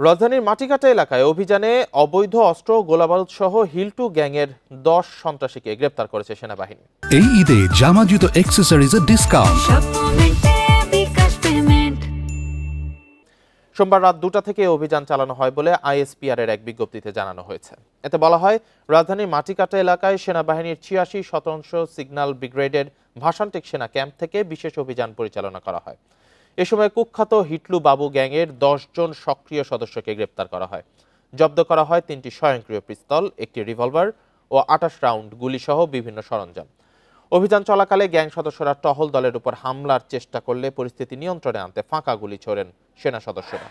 রাজধানীর মাটিকাটা এলাকায় অভিযানে অবৈধ অস্ত্র গোলাবারুদ সহ হিলটু গ্যাংয়ের ১০ সন্ত্রাসীকে গ্রেপ্তার করেছে সেনাবাহিনী। এই ঈদে জামা জুতো অ্যাক্সেসরিজের ডিসকাউন্ট। সোমবার রাত ২টা থেকে অভিযান চালানো হয় বলে আইএসপিআর এর এক বিজ্ঞপ্তিতে জানানো হয়েছে। এতে বলা হয়, রাজধানীর মাটিকাটা এলাকায় সেনাবাহিনীর ৮৬ শতাংশ সিগন্যাল ব্রিগেডের ভাসানটেক সেনা ক্যাম্প থেকে বিশেষ অভিযান পরিচালনা করা হয়। এ সময় কুখ্যাত হিটলু বাবু গ্যাংয়ের ১০ জন সক্রিয় সদস্যকে গ্রেপ্তার করা হয়। জব্দ করা হয় ৩টি স্বয়ংক্রিয় পিস্তল, একটি রিভলভার ও ২৮ রাউন্ড গুলিসহ বিভিন্ন সরঞ্জাম। অভিযান চলাকালে গ্যাং সদস্যরা টহল দলের উপর হামলার চেষ্টা করলে পরিস্থিতি নিয়ন্ত্রণে আনতে ফাঁকা গুলি ছোড়েন সেনা সদস্যরা।